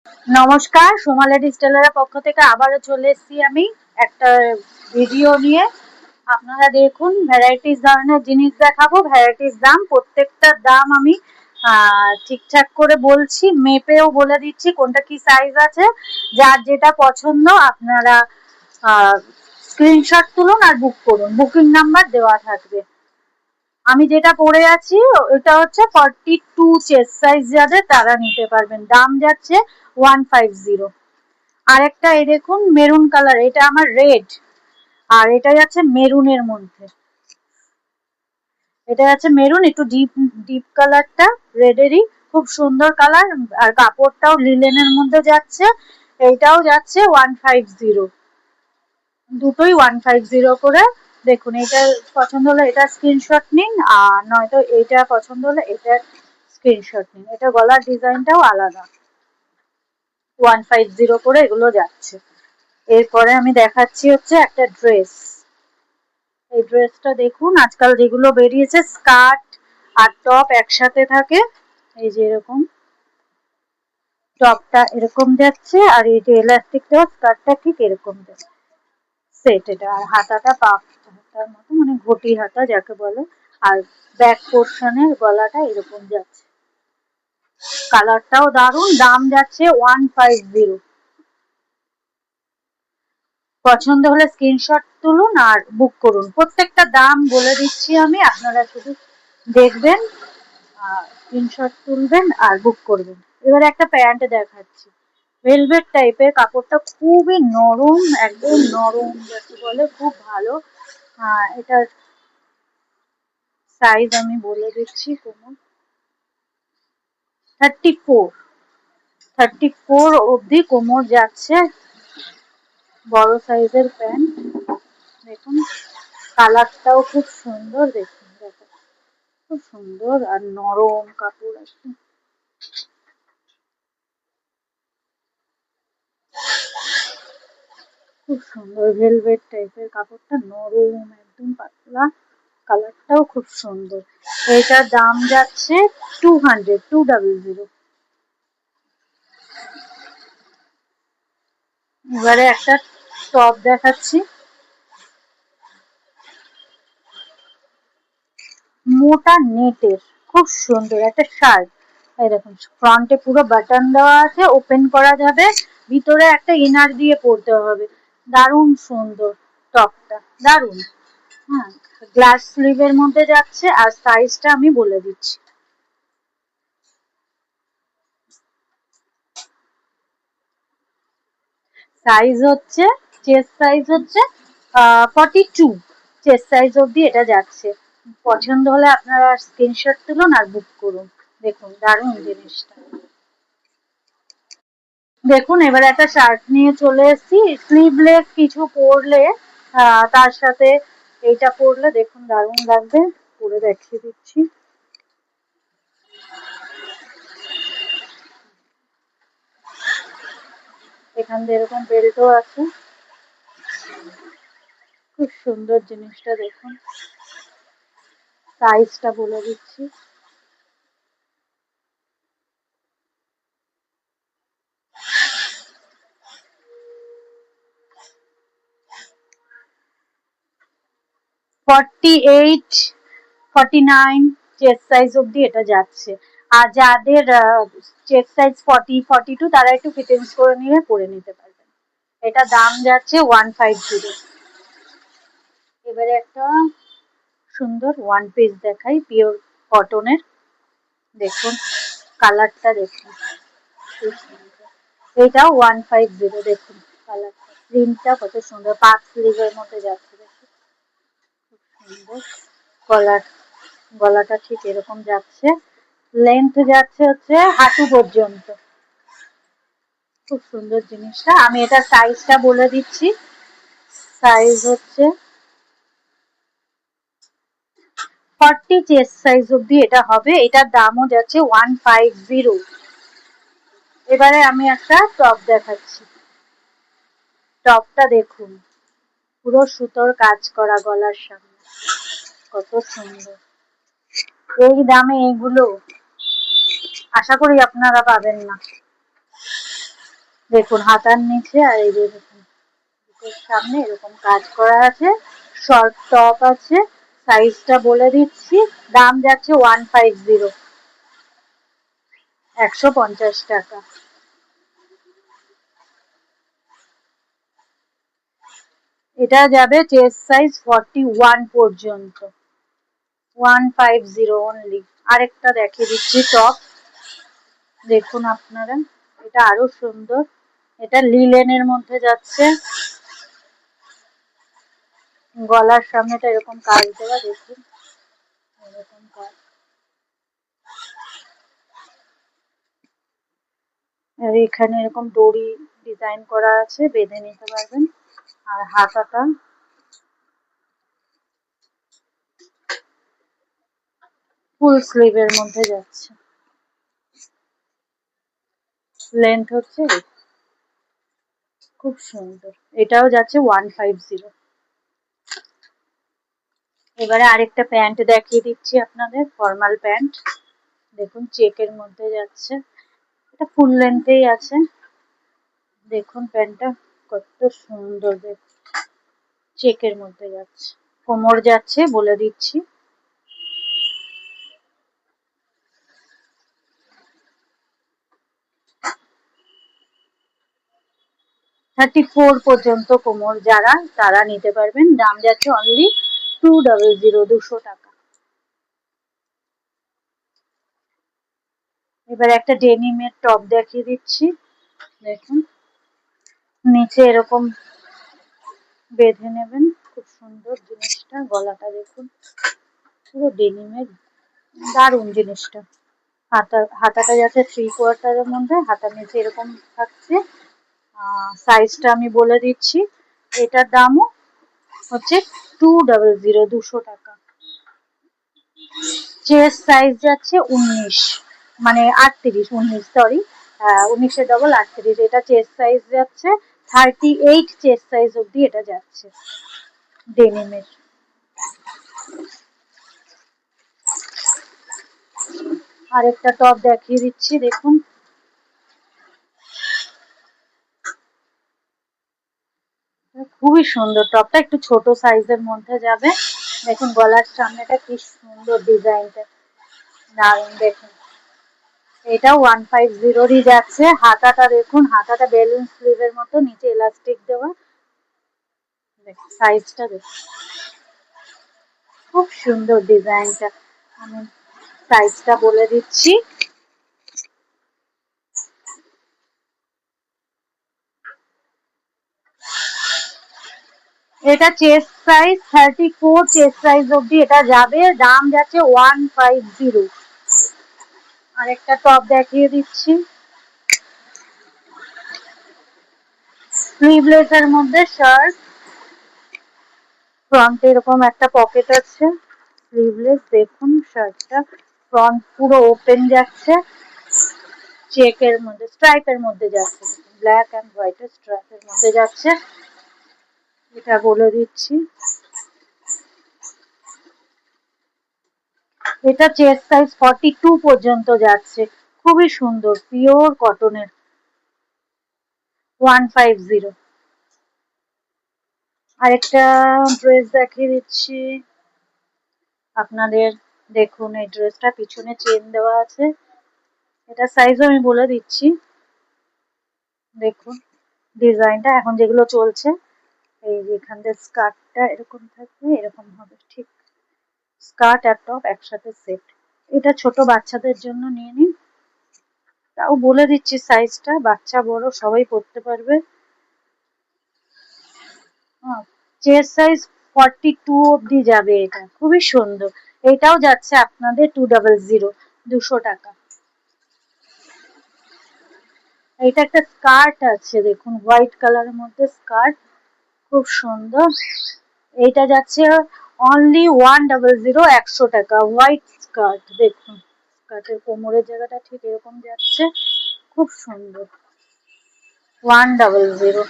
নমস্কার, সোমা লেডিস টেলারের পক্ষ থেকে আবারও চলে এসেছি আমি একটা ভিডিও নিয়ে। আপনারা দেখুন, ভ্যারাইটিস ধরনের জিনিস দেখাবো, ভ্যারাইটিস দাম, প্রত্যেকটার দাম আমি ঠিকঠাক করে বলছি, মেপেও বলে দিচ্ছি কোনটা কি সাইজ আছে। যার যেটা পছন্দ আপনারা স্ক্রিনশট তুলুন আর বুক করুন, বুকিং নাম্বার দেওয়া থাকবে। আমি যেটা পরে আছি ওটা হচ্ছে 42 চেস্ট সাইজ, যাদের তারা নিতে পারবেন। দাম যাচ্ছে 150। আরেকটা এই দেখুন মেরুন কালার, এটা আমার রেড, আর এটা যাচ্ছে মেরুনের মধ্যে, এটা যাচ্ছে মেরুন, একটু ডিপ ডিপ কালারটা রেডেরই, খুব সুন্দর কালার। আর কাপড়টাও লিলেনের মধ্যে যাচ্ছে, এইটাও যাচ্ছে 150, দুটোই 150 করে। দেখুন, এটা পছন্দ হলে এটা স্ক্রিনশট নিন, আর নয়তো এটা পছন্দ হলে এটা স্ক্রিনশট নিন। এটা গলার ডিজাইনটাও আলাদা, 150 করে এগুলো যাচ্ছে। এরপরে আমি দেখাচ্ছি হচ্ছে একটা ড্রেস। এই ড্রেসটা দেখুন, আজকাল যেগুলো বেরিয়েছে স্কার্ট আর টপ একসাথে থাকে, এই যে এরকম টপটা এরকম যাচ্ছে, আর এই যে এলাস্টিক দেওয়া স্কার্টটা ঠিক এরকম যাচ্ছে সেট। এটা আর হাতাটা পাফ হাতার মতো, মানে ঘটি হাতা যাকে বলে, আর ব্যাক পোর্শনের গলাটা এরকম যাচ্ছে। কালারটাও দারুন, দাম যাচ্ছে 150। পছন্দ হলে স্ক্রিনশট তুলুন আর বুক করুন। প্রত্যেকটা দাম বলে দিচ্ছি আমি, আপনারা শুধু দেখবেন, স্ক্রিনশট তুলবেন আর বুক করবেন। এবারে একটা প্যান্ট দেখাচ্ছি, ভেলভেট টাইপের, কাপড়টা খুবই নরম, একদম নরম যাকে বলে, খুব ভালো। এটার সাইজ আমি বলে দিচ্ছি, কোমর 34 অবধি কোমর যাচ্ছে, বড় সাইজের প্যান্ট। দেখুন কালারটাও খুব সুন্দর, দেখুন দেখুন খুব সুন্দর আর নরম কাপড় আছে, খুব সুন্দর ভেলভেট টাইপের কাপড়টা, নরম একদম পাতলা, কালারটাও খুব সুন্দর। এটার দাম যাচ্ছে 200। এবারে একটা টপ দেখাচ্ছি, মোটা নেটের, খুব সুন্দর একটা শার্ট। এই দেখুন, ফ্রন্টে পুরো বাটন দেওয়া আছে, ওপেন করা যাবে, ভিতরে একটা ইনার দিয়ে পরতে হবে। দারুণ সুন্দর টপটা, দারুণ। হ্যাঁ, গ্লাস স্লিভের মধ্যে যাচ্ছে, আর সাইজটা আমি বলে দিচ্ছি। সাইজ হচ্ছে, চেস্ট সাইজ হচ্ছে 42, চেস্ট সাইজ অবধি এটা যাচ্ছে। পছন্দ হলে আপনারা স্ক্রিনশট তুলুন আর বুক করুন। দেখুন দারুণ জিনিসটা। দেখুন, এবার একটা শার্ট নিয়ে চলে এসেছি, স্লিভলেস কিছু পরলে তার সাথে এইটা পরলে দেখুন দারুণ লাগবে, পরে দেখিয়ে দিচ্ছি। এখান দিয়ে এরকম বেল্টও আছে, খুব সুন্দর জিনিসটা। দেখুন সাইজটা বলে দিচ্ছি, 48, 49 চেস্ট সাইজ অবধি এটা যাচ্ছে। আর যাদের চেস্ট সাইজ 40, 42, তারা একটু ফিটিংস করে নিয়ে পরে নিতে পারবেন। এটা দাম যাচ্ছে 150। এবারে একটা সুন্দর ওয়ান পিস দেখাই, পিওর কটনের। দেখুন কালারটা, দেখুন এটাও 150। দেখুন কালারটা, প্রিন্টটা কত সুন্দর, পাঁচ স্লিভের মধ্যে যাচ্ছে, দেখুন খুব সুন্দর। গলার গলাটা ঠিক এরকম যাচ্ছে, লেন্থ যাচ্ছে হচ্ছে হাঁটু পর্যন্ত, খুব সুন্দর জিনিসটা। আমি এটা সাইজটা বলে দিচ্ছি, সাইজ হচ্ছে 40 চেস্ট সাইজ অবধি এটা হবে। এটার দামও যাচ্ছে 150। এবারে আমি একটা টপ দেখাচ্ছি, টপটা দেখুন পুরো সুতোর কাজ করা, গলার সামনে কত সুন্দর। এই দামে এগুলো আশা করি আপনারা পাবেন না। দেখুন হাতার নিচে আর এই যে দেখুন সামনে এরকম কাজ করা আছে, শর্ট টপ আছে, সাইজটা বলে দিচ্ছি, দাম যাচ্ছে 150, 150 টাকা। এটা যাবে চেস্ট সাইজ 41 পর্যন্ত, 150 অনলি। আরেকটা দেখিয়ে দিচ্ছি টপ, দেখুন আপনারা, এটা আরো সুন্দর, এটা লিলেনের মধ্যে যাচ্ছে, গলার সামনেটা এরকম কাজ দেওয়া, দেখুন এরকম কাজ, আর এখানে এরকম দড়ি ডিজাইন করা আছে, বেঁধে নিতে পারবেন। আর হাতাটা ফুল স্লিভের মধ্যে যাচ্ছে, লেন্থ হচ্ছে খুব সুন্দর, এটাও যাচ্ছে 150। এবারে আরেকটা প্যান্ট দেখিয়ে দিচ্ছি আপনাদের, ফর্মাল প্যান্ট, দেখুন চেকের মধ্যে যাচ্ছে, এটা ফুল লেন্থেই আছে, দেখুন প্যান্টটা কত সুন্দর, দেখুন চেকের মধ্যে যাচ্ছে, কোমর যাচ্ছে বলে দিচ্ছি, 34 পর্যন্ত কোমর যারা, তারা নিতে পারবেন, দাম যাচ্ছে অনলি 200, 200 টাকা। এবার একটা ডেনিমের টপ দেখিয়ে দিচ্ছি, দেখুন নিচে এরকম বেঁধে নেবেন, খুব সুন্দর জিনিসটা, গলাটা দেখুন পুরো ডেনিমের, দারুণ জিনিসটা। হাতাটা যাচ্ছে 3/4 মধ্যে, হাতার নিচে এরকম থাকছে, সাইজটা আমি বলে দিচ্ছি, এটার দামও হচ্ছে 200, 200 টাকা। চেস্ট সাইজ যাচ্ছে 19, মানে 38, 19 সরি, 19-এর ডবল 38, এটা চেস্ট সাইজ যাচ্ছে 38, চেস্ট সাইজ অব্দি এটা যাচ্ছে ডেনিমের। আরেকটা টপ দেখিয়ে দিচ্ছি, দেখুন খুবই সুন্দর, টপটা একটু ছোট সাইজের মধ্যে যাবে, দেখুন গলার সামনেটা কি সুন্দর ডিজাইনটা, দারুণ, দেখুন এটাও 150-ই যাচ্ছে, হাতাটা দেখুন, হাতাটা বেলুন স্লিভের মতো, নিচে এলাস্টিক দেওয়া, দেখুন সাইজটা দেখুন খুব সুন্দর ডিজাইনটা, আমি সাইজটা বলে দিচ্ছি, এটা চেস্ট সাইজ 34, চেস্ট সাইজ অব্দি এটা যাবে, দাম যাচ্ছে 150। আরেকটা টপ দেখিয়ে দিচ্ছি, স্লিভলেস এর মধ্যে শার্ট, ফ্রন্টে এরকম একটা পকেট আছে, স্লিভলেস, দেখুন শার্টটা ফ্রন্ট পুরো ওপেন যাচ্ছে, চেকের মধ্যে, স্ট্রাইপের মধ্যে যাচ্ছে, ব্ল্যাক এন্ড হোয়াইটের স্ট্রাইপের মধ্যে যাচ্ছে, এটা বলে দিচ্ছি, এটা চেস্ট সাইজ 42 পর্যন্ত যাচ্ছে, খুবই সুন্দর, পিওর কটনের, 150। আরেকটা ড্রেস দেখিয়ে দিচ্ছি আপনাদের, দেখুন এই ড্রেসটা পিছনে চেন দেওয়া আছে, এটা সাইজও আমি বলে দিচ্ছি, দেখুন ডিজাইনটা, এখন যেগুলো চলছে, এই যে এখান থেকে স্কার্টটা এরকম থাকবে, এরকম হবে, ঠিক স্কার্ট আর টপ একসাথে সেট, এটা ছোট বাচ্চাদের জন্য নিয়ে নিন, তাও বলে দিচ্ছি সাইজটা, বাচ্চা বড় সবাই পরতে পারবে, চেস্ট সাইজ 42 অব্দি যাবে, এটা খুবই সুন্দর, এটাও যাচ্ছে আপনাদের 200, 200 টাকা। এটা একটা স্কার্ট আছে, দেখুন হোয়াইট কালারের মধ্যে স্কার্ট, খুব সুন্দর, এইটা যাচ্ছে অনলি 100, 100 টাকা, হোয়াইট স্কার্ট, দেখুন স্কার্টের কোমরের জায়গাটা ঠিক এরকম যাচ্ছে, খুব সুন্দর, 100।